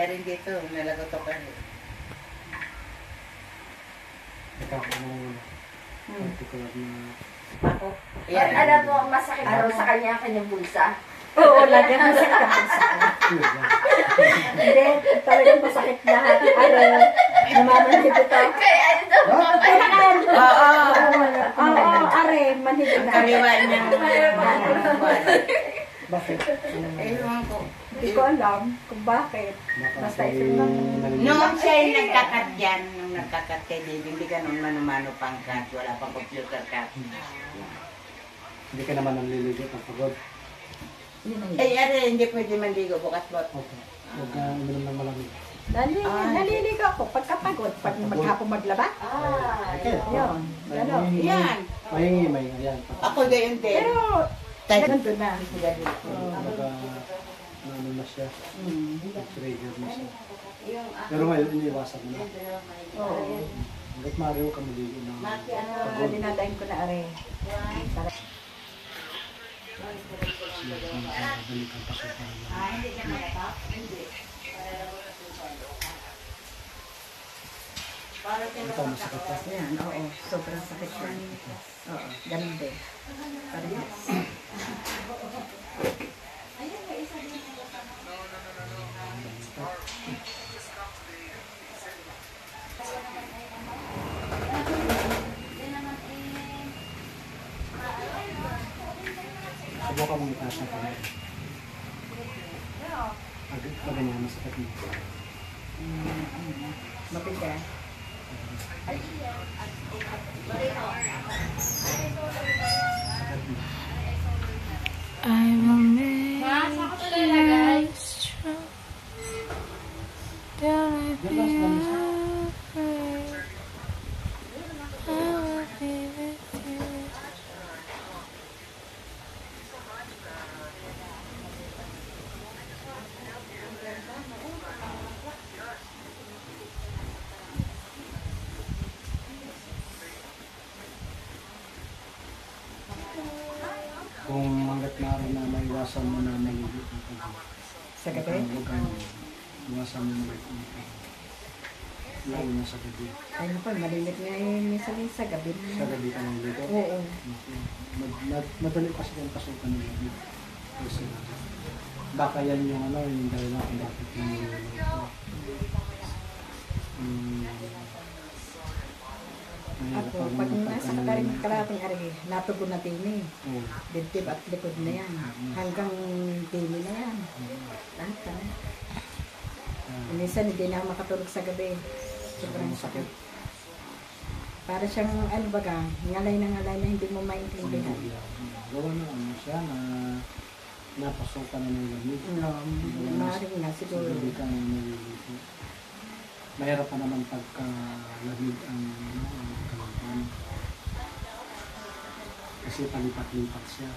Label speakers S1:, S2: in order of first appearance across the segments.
S1: rin dito, nalagot ako.
S2: Ito ako particular na...
S1: Ako?
S3: Alam mo, masakit daw sa kanya ang kanyang bulsa.
S4: Oo, lagi ang masakit ang bulsa ko. Hindi, talagang masakit lahat. Namamanhid ito.
S3: Kaya ano daw?
S4: Oo, are, manhid na.
S1: Kaliwa niya.
S2: Bakit?
S1: Ewan ko.
S4: Hindi ko alam kung bakit. Basta ito lang.
S1: Noong siya'y nagkakat dyan, nung nagkakat kay David, hindi ka nung mano-mano pang cut, wala pang computer cut.
S2: Hindi ka naman nanliligo pag pagod.
S1: Hindi pwede manligo bukas ba?
S2: Okay. Huwag ka uminom ng malamig.
S4: Naliligo ako pagkapagod, pag maghapon maglaba.
S2: Okay.
S4: Yun, gano'n.
S1: Yan.
S2: Mahingi. Ayan.
S1: Ako gayon din.
S4: Pero, nandun na.
S2: Ano na siya. Trigger na siya. Pero ngayon, iniwasan mo na.
S4: Oo.
S2: Hanggat maaari ko maligo ng pagod.
S4: Dinadain ko na are.
S2: Balik ang pasukan na.
S1: Hindi ka nalapak? Hindi.
S2: Ito, masakit pa.
S4: Yan, oo. Sobrang sakit yan. Oo, ganun din. Parehas.
S2: Subukan mong itaas ang kamay. Pag ganyan, masakit mo.
S4: Mabigat.
S5: I will make you strong. Don't be afraid. I will be with you.
S2: Kung hanggat maaari na maiwasan mo na maligo ng pagod.
S4: Sa gabi?
S2: Huwag kang iwasan mo na maligo. Lalo na sa gabi.
S4: Ay, naku, malimit nga yun minsan sa gabi
S2: Sa
S4: na.
S2: gabi ka naligo.
S4: Oo.
S2: Madali kasi kung pasukan ng gabi. Kasi baka yan yung yung dahil na kung bakit yung
S4: Ako, pag nasa kataring kalating ari, natugon na tini.
S2: Oo.
S4: Dibdib at likod na yan. Hanggang tini na yan. Lahat ka na. Minsan hindi na ako makatulog sa gabi. Sobrang sakit. Para siyang, ano baga, ngalay na hindi mo maintindihan.
S2: Gawa na siya na napasukan na ng lamig.
S4: Maaaring nga siguro.
S2: Hindi ka naliligo. Mahirap pa naman pagka lamig ang kalampan. Kasi palipat-lipat siya.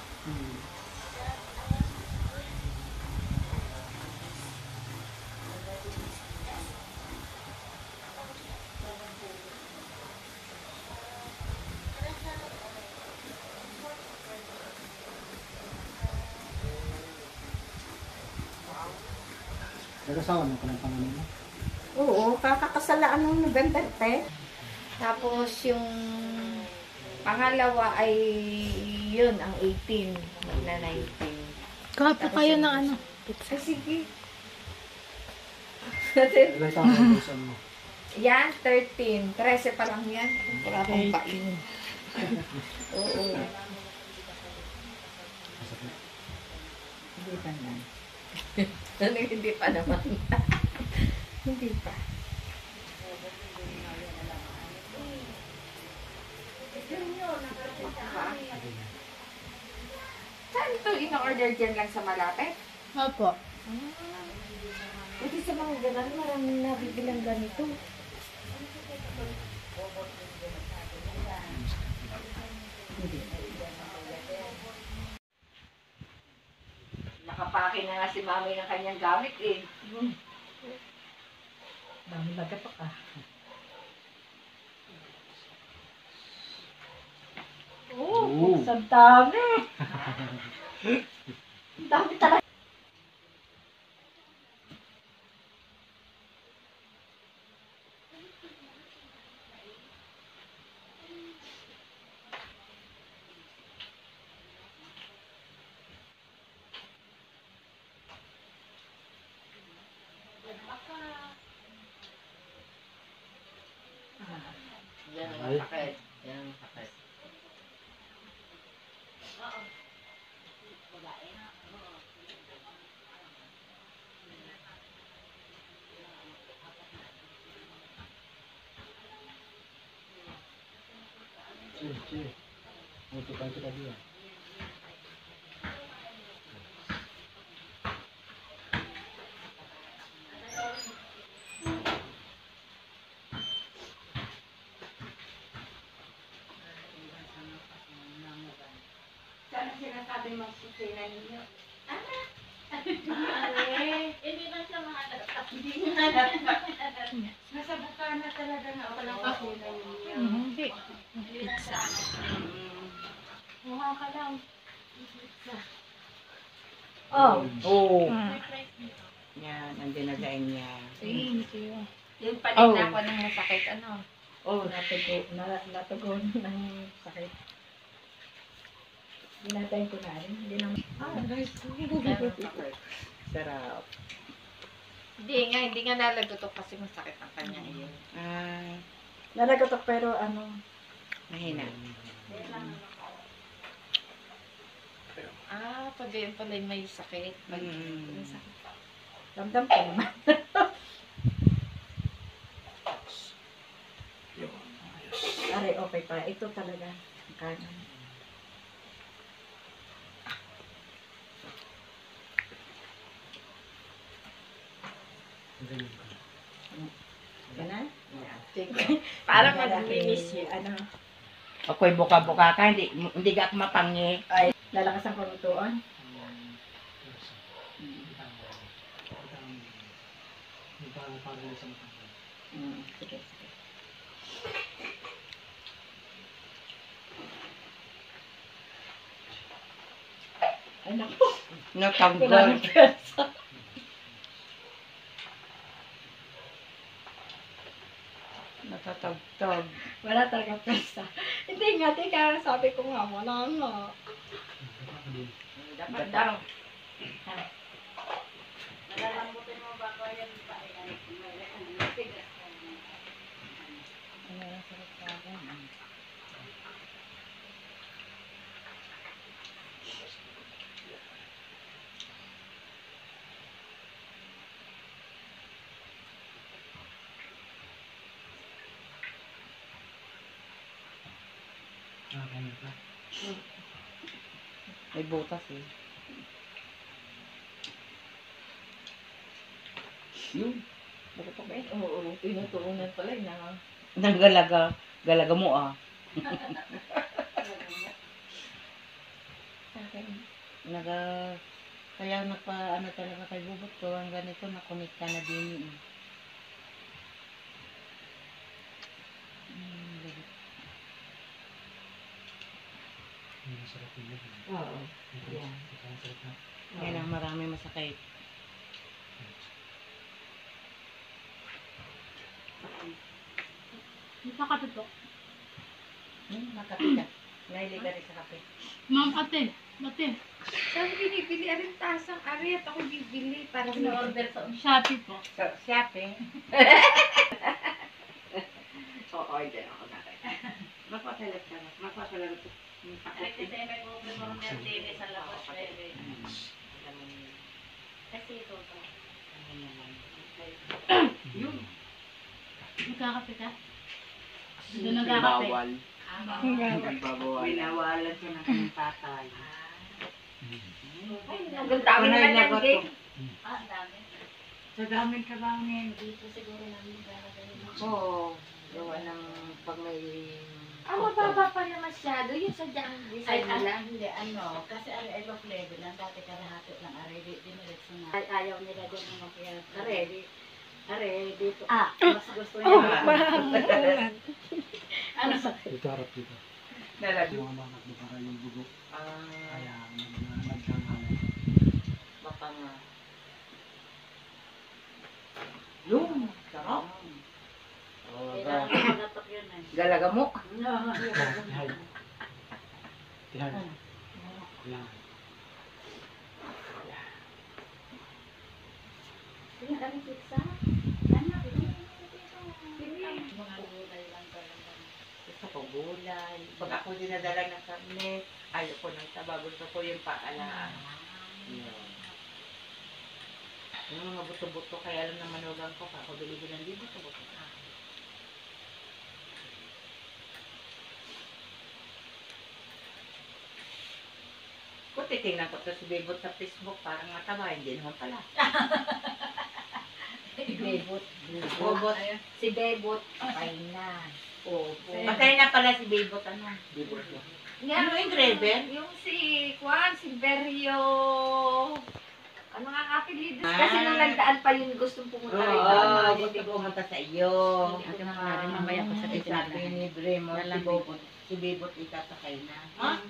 S2: Nag-asawa mo pa ng pangalan mo?
S4: Oo, kakakasalaan ng November 10.
S3: Tapos yung pangalawa ay yun, ang 18, magna 19.
S5: Kuha po kayo ng ano?
S3: Ay, sige.
S2: Ilang taon ang pusan mo?
S3: Yan, 13. 13 pa lang yan. Wala akong pain. Oo.
S2: Masakit.
S4: Hindi pa na.
S3: Hindi pa naman.
S4: Hindi pa.
S3: Saan ito in-order dyan lang sa Malapit?
S5: Opo.
S3: Buti sa mga ganan, maraming nabibilang ganito. Nakapake na nga si Mami ng kanyang gamit eh.
S4: Dami baga pa ka.
S2: Oo.
S4: Sa dami. Dami talaga.
S2: Ay.
S1: sakit. Yan ang sakit.
S2: Sige. Mutukan kita dia.
S1: Saan ang sinasabi mong kusina ninyo?
S3: Hindi na siya mahalata.
S1: Hindi nga dapat. Nasa bukana talaga nga walang kusina ninyo.
S5: Hindi.
S3: Pizza.
S1: Mm.
S3: Mukha ka lang.
S4: Oh,
S1: Oo.
S5: Ah.
S1: Yan, ang dinagain niya.
S5: Thank you.
S3: Yung
S1: Oh.
S3: panig na ako ng masakit, ano?
S4: oh, natugon ng sakit. Ginatay ko na rin. Hindi naman.
S1: Sarap.
S3: Hindi nga nalagotok kasi masakit ang kanyang iyo.
S1: Ah,
S4: Nalagotok pero ano,
S1: mahina.
S3: Pag yun pala yung may sakit. Pag may sakit.
S4: damdam ko naman. Aray, okay pa. Ito talaga. Ang kanan. Ganun?
S3: Parang mag-release yun.
S4: Ano,
S1: Ako'y buka-buka ka, hindi ka ako mapangi.
S4: lalakas ang pagtutuon. Sige, sige. Ay, naku.
S1: Natanggal. Natatagtag.
S4: Wala talaga pesa. Hindi nga, teka, sabi ko nga, wala nga.
S1: Dapat daw. May butas eh. Yun.
S3: Bukotok eh. Oo, tinutuunan pala yun.
S1: Naggalaga. Galaga mo ah. Naga... Kaya ano talaga kay bubot ko. Ang ganito nakunik ka na din eh.
S4: Oo. Yan.
S1: Yan ang marami masakit.
S5: Nakakatutok.
S1: Makape ka. Nahilig ka rin sa kape.
S5: Ma'am, ate. Ate.
S3: Sabi binibili, aring tasang ari at ako bibili para sa order sa
S5: Shopee po.
S1: So, shopping. O-order ako na rin. Magpasalat ka na. Magpasalat ko.
S3: Kasi may order din sa labas. Kasi ito to.
S1: Yun.
S5: Magkakape ka? Doon nagkakape.
S1: Binawalan ko ng kanyang tatay.
S3: Ang dami
S1: Tunay
S3: naman
S1: na
S3: yan,
S1: ba
S3: Jake.
S1: to?
S3: Ang dami.
S1: Sa daming kabangin.
S3: Dito siguro namin gagawin.
S1: Oo. Gawa ng pag may...
S3: Mababa pa na masyado. Yung sadyang design nila.
S4: Hindi, ano, kasi ay low level lang, dati karahati lang, aray, diniretso na. Ayaw nila din ng kaya, aray, dito. Mas gusto niya. Ano sa?
S2: Ito harap dito.
S1: Nalagyo.
S2: Yung mga anak mo para yung bugo.
S1: Ah,
S2: Kaya nagkangalan.
S1: mapanga. Yun. Sarap. Oh,
S4: Kailangan magatok yun eh.
S1: galaga mo.
S2: Tihay. Tihay. Yan.
S4: Yung ano pizza? Ano? Mga gulay lang talaga.
S1: ko gulay. Pag ako dinadala ng karne, ayoko ng taba. Gusto ko yung paalaan. Yun. Yung mga buto-buto, kaya alam ng manugang ko, ako bili-bilang di buto-buto. Kung titingnan ko to si Bebot sa Facebook, parang mataba, hindi naman pala.
S4: Bebot.
S1: Bobot.
S4: Si Bebot, patay na.
S1: Opo. Patay na pala si Bebot, ano?
S2: Bibot na.
S1: Ano yung driver?
S3: Yung si Juan, Silverio... Ano nga kapilides? Kasi nung nagdaan pa yun, gustong pumunta rin
S1: Oo,
S3: doon.
S1: gusto pumunta sa iyo.
S4: Ito na nga rin, mamaya ko sa
S1: Sabi
S4: titinala.
S1: ni Bremo, si Bebot itatakay na. Ha?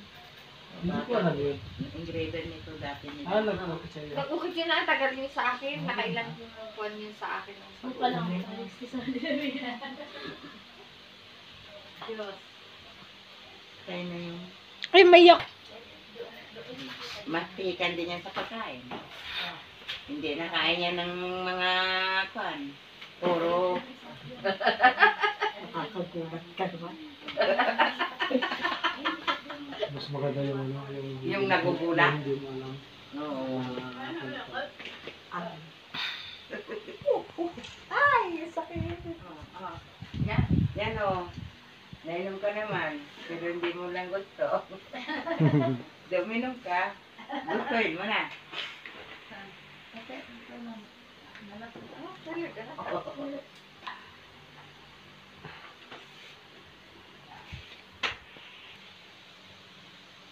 S2: Hindi ko alam yun.
S1: Engraver nito dati nila.
S2: Nagpapit sa'yo.
S3: Nag-ukit yun na, tagal yun sa akin. Nakailan yung buwan yun sa akin.
S5: Huwag pa lang. Diyos.
S1: Kaya na yung
S6: Ay, mayak.
S1: mastikan din yan sa pagkain. Hindi na kaya niya ng mga kwan. Puro
S4: Nakakagubat ka naman.
S2: Mas maganda yung ano,
S1: Yung nagugula?
S2: Hindi mo alam.
S1: Oo.
S3: Ay, sakit.
S1: Yan. Yan o. Nainom ka naman. Pero hindi mo lang gusto. Duminom ka. Gustuin mo na.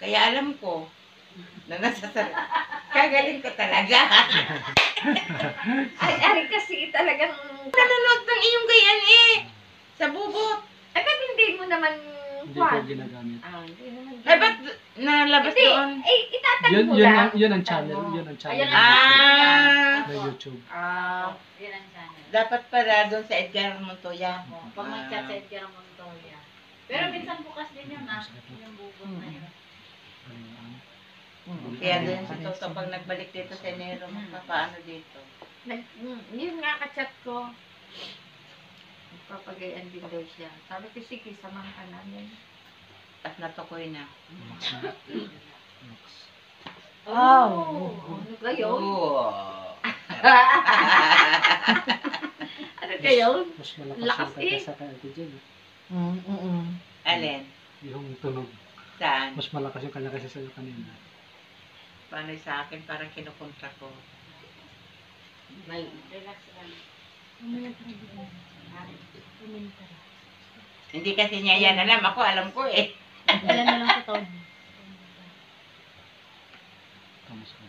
S1: Kaya alam ko na nasasarap. Kagaling ko talaga.
S3: Ay, kasi talagang...
S1: Nanonood ng iyong gayan eh. Sa bubot.
S3: Ay, ba't hindi mo naman...
S2: Hindi ko ginagamit.
S3: Hindi naman.
S1: Ay, ba't nalabas
S3: Hindi,
S1: doon?
S3: itatag
S2: Yun,
S3: mo
S2: yun,
S3: lang.
S2: ang, yun ang channel. Yun ang channel.
S1: Ah!
S2: Na YouTube.
S5: Yan ang channel.
S1: Dapat pala doon sa Edgar Montoya.
S5: Pag mag-chat sa Edgar Montoya. Pero minsan bukas din yan yung bubot na yun.
S1: Kaya doon si Toto pag nagbalik dito sa Enero, paano dito?
S3: Yun nga ka-chat ko. Papagayan din daw siya. Sabi ko, sige, samahan ka namin.
S1: At natukoy na.
S3: Oh! Ano kayo?
S1: Oo.
S3: Ano kayo?
S2: Mas malakas
S3: Lakas
S2: yung kaysa kay Ate Jen.
S1: Alin?
S2: Yung tunog.
S1: Saan?
S2: Mas malakas yung kanya kasi sa'yo kanina.
S1: Paano sa akin? Parang kinukontra ko.
S5: Relax lang.
S1: Hindi kasi niya yan alam. Ako alam ko eh.
S5: Ilan na lang sa taon.
S2: Kamusta?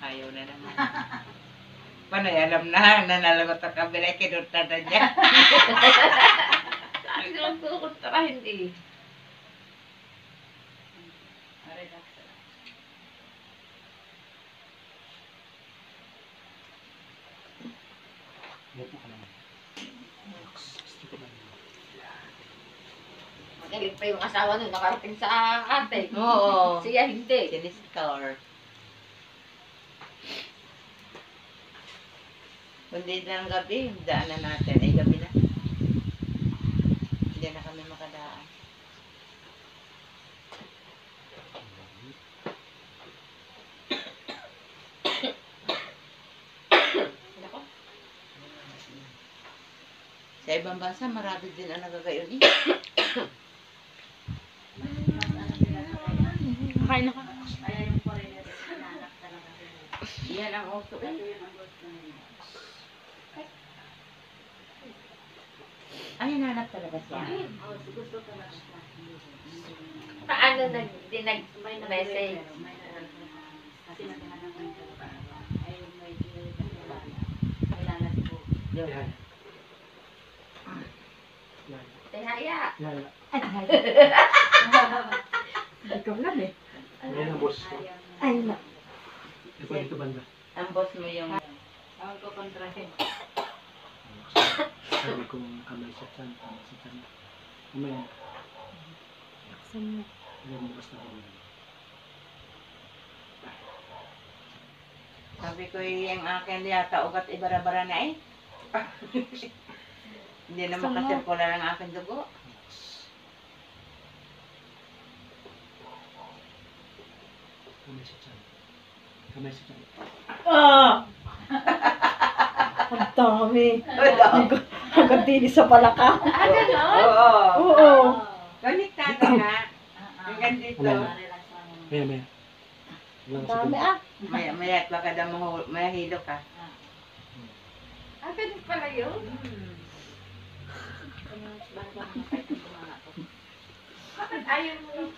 S1: Ayaw na naman. Paano alam na nanalagot ang kabila, kinunta na niya.
S3: Sabi ko lang kukontrahin eh.
S2: Dito ka lang. Gusto ko lang.
S3: Magaling pa yung asawa nun, nakarating sa ate.
S1: Oo.
S3: Siya hindi.
S1: Siniscore. Kundi ng gabi, daanan natin. Ay, gabi na. Hindi na kami makadaan. Sa ibang bansa, marami din ang nagagayon.
S6: Kain na ka.
S1: Yan ang uso. Ay, nanap talaga siya.
S3: Paano nag-message?
S1: Yun.
S2: Yan. Yan.
S3: Tehaya.
S2: Yan.
S4: Ikaw lang eh.
S2: Yan ang boss ko.
S4: Ay, na.
S2: Ito dito banda.
S1: Ang boss mo yung...
S5: Tawag ko kontrahin.
S2: Sabi ko kamay sa tiyan. Sa tiyan. Mamaya. Yung basta ko yan.
S1: Sabi ko yung akin yata ugat ibara-bara na eh. Hindi na makasirkula ng aking dugo.
S2: Kamay sa tiyan. Kamay sa tiyan.
S4: Ah! Ang dami. Hanggang dini sa palaka.
S5: Ah, gano'n?
S1: Oo.
S4: Oo.
S1: Konektado nga. Hanggang dito.
S5: Relax lang.
S2: Maya, maya.
S4: Ang dami ah.
S1: Maya baka daw mahilo ka.
S3: Ah, ganun pala yun? Bakit ayaw mo yun?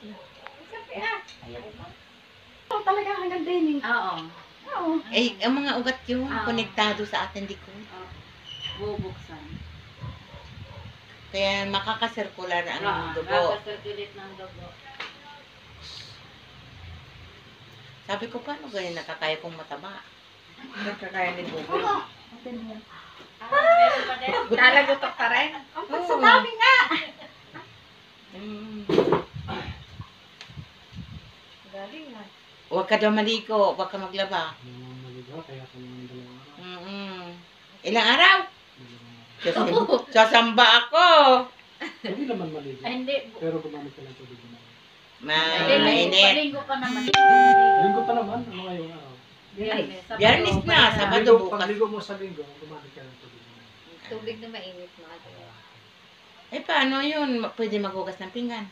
S3: Sabi
S4: Ito talaga hanggang dini.
S5: Oo.
S4: Oo.
S1: Eh, ang mga ugat yung
S5: Ah.
S1: konektado sa ating likod.
S5: Bubuksan.
S1: Kaya makakasirkular ang dugo.
S5: Nakaka-circulate ng dugo.
S1: Sabi ko, paano ganyan nakakaya kong mataba? Nakakaya ni Bubo.
S5: Meron pa din.
S3: Lalagotok pa rin.
S4: Ang pagsasabi nga.
S1: Mm.
S3: Galing nga.
S1: Huwag ka daw maligo, huwag ka maglaba.
S2: Yung maligaw, kaya sa mga dalawang araw.
S1: Ilang araw? Sasamba ako.
S2: Hindi naman maligaw.
S5: Ay, hindi.
S2: Pero gumamit ka ng tubig na.
S1: Mainit.
S5: Palinggo pa naman.
S2: Linggo pa naman, ano ngayong araw?
S1: Biyernes na, Sabado bukas.
S2: Pagligo mo sa linggo, gumamit ka ng tubig na.
S3: Tubig na mainit mga
S1: Eh, paano yun? Pwede maghugas ng pinggan.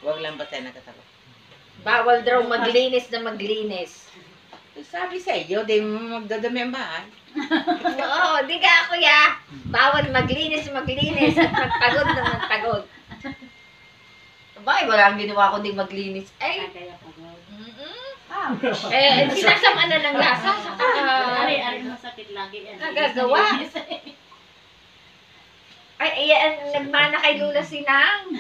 S1: Huwag lang basta nakatakot.
S3: Bawal daw maglinis na maglinis.
S1: Sabi sa iyo, di mo magdadami ang bahay.
S3: Oo, di ka kuya. Bawal maglinis at magpagod na magpagod. Bakit wala ang ginawa ko di maglinis? Ay,
S5: Kaya pagod.
S3: sinasama na ng lasa. Saka,
S5: Ari masakit lagi.
S3: Nagagawa. ay, nagmana kay Lula Sinang.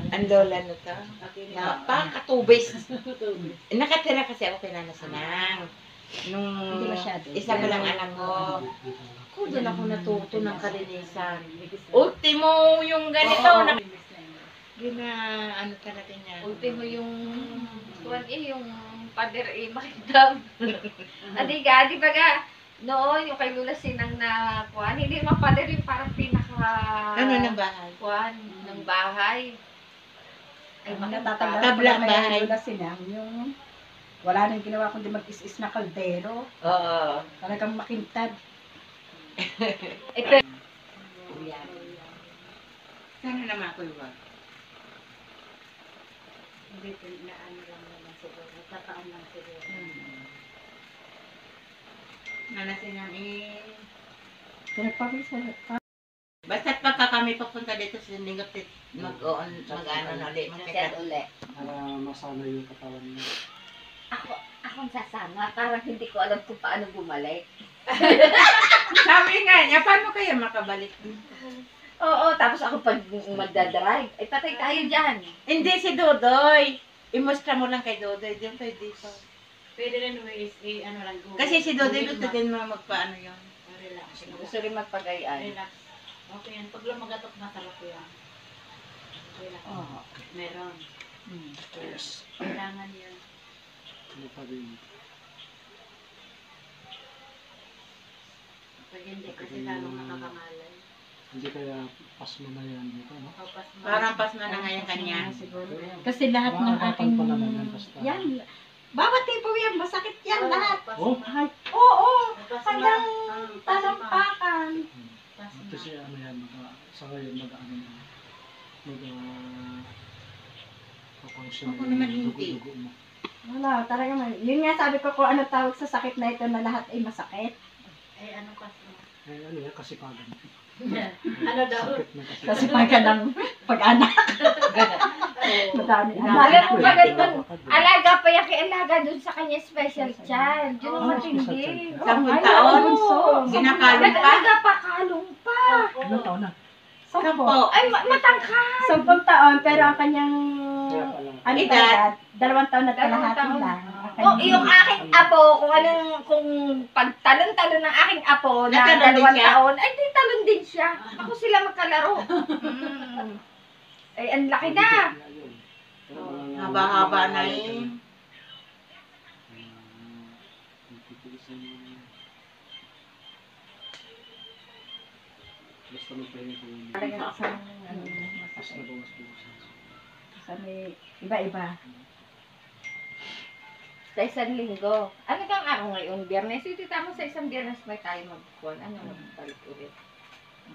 S1: Ang lola na to. Napakatubis. Nakatira kasi ako kay Nana Sinang. Nung
S4: Hindi masyado.
S1: isa ko lang anak ko. Ako doon ako natuto ng kalinisan. Ultimo yung ganito. Gina, ano talaga niya.
S3: Ultimo yung yung pader makidam. Adiga, di ba ga? Noon, yung kay Lula Sinang na kuwan, hindi naman pader yung parang pinaka
S1: Ano ng bahay?
S3: kuwan ng bahay. Ay,
S4: Ang
S3: makita.
S4: natatanda ko
S1: Tabla ang
S4: na kay
S1: bahay.
S4: Lola Sinang, yung wala nang ginawa kundi mag-is-is na kaldero.
S1: Oo.
S4: Talagang makintad.
S1: Sana naman ako iba.
S5: Hindi na ano lang naman siguro. Tataan lang siguro.
S1: Nana Sinang eh.
S4: Pinagpapisa.
S1: Basta't pagka kami papunta dito sa Lingap, mag-ano na ulit.
S3: Set uli.
S2: Para masana yung katawan mo.
S3: Akong sasama, parang hindi ko alam kung paano bumalik.
S1: Sabi nga niya, paano kaya makabalik?
S3: Oo, tapos ako pag magdadrive, ay patay tayo dyan.
S1: Hindi si Dodoy. Imustra mo lang kay Dodoy. Diyan pwede pa.
S5: Pwede rin ano lang. Google.
S1: Kasi si Dodoy gusto din mo magpaano yun.
S5: Relax.
S3: Gusto rin magpagayaan.
S5: Relax. Okay yan. Pag lumagatok na sarap ko yan. Relax.
S3: Oo.
S5: Meron.
S2: Yes.
S5: Kailangan yun.
S2: Ano pa rin?
S5: Pag hindi kasi lalong nakakangalay.
S2: Hindi kaya pas mo na yan dito, no?
S5: Kapas mo.
S1: Parang pasma na ngayon kanya.
S4: Siguro. Kasi lahat ng aking...
S2: pa naman yan, basta.
S4: Yan. Bawat tipo yan, masakit yan lahat.
S2: Oh?
S4: Ay, oo, hanggang talampakan.
S2: Kasi ano yan, sa ngayon mag-ano na. Mag-function
S1: Ako naman hindi.
S2: dugo mo.
S4: Wala, talaga man. Yun nga sabi ko kung ano tawag sa sakit na ito na lahat ay masakit.
S5: Ay, ano kasi?
S2: Eh, ano yan, kasipagan.
S5: Ano daw?
S2: Sakit na kasi.
S4: Kasi pagka ng pag-anak. Madami.
S3: Alam mo ba ganun? Alaga pa yan kay alaga dun sa kanya special child. Yun ang
S2: Oh,
S3: matindi.
S2: special child.
S1: 10 taon. Ginakalong pa.
S3: Nag-alaga pa kalong pa.
S2: Ilang taon na?
S4: Sampo.
S3: Ay, matangkad.
S4: 10 taon, pero ang kanyang
S2: Kaya pala.
S4: ano
S1: Edad?
S4: ba, 2 taon at
S3: 2
S4: kalahati
S3: taon.
S4: lang.
S3: Oh, yung aking apo, kung pagtalon-talon ng aking apo na
S1: Nagtalon din
S3: 2
S1: siya?
S3: taon, ay di talon din siya. Ako sila magkalaro. Ay, ang laki na.
S1: Haba-haba na eh.
S2: Basta magpahinga po yun.
S4: Talagang isang ano,
S2: Basta
S4: masakit.
S2: bawas-bawasan.
S4: Sa may iba-iba.
S3: Sa isang linggo. Ano kang araw ngayon? Biyernes? Ito tama sa isang biyernes may tayo magkuhan. Ano magbalik ulit?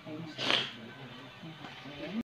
S4: Okay na siya.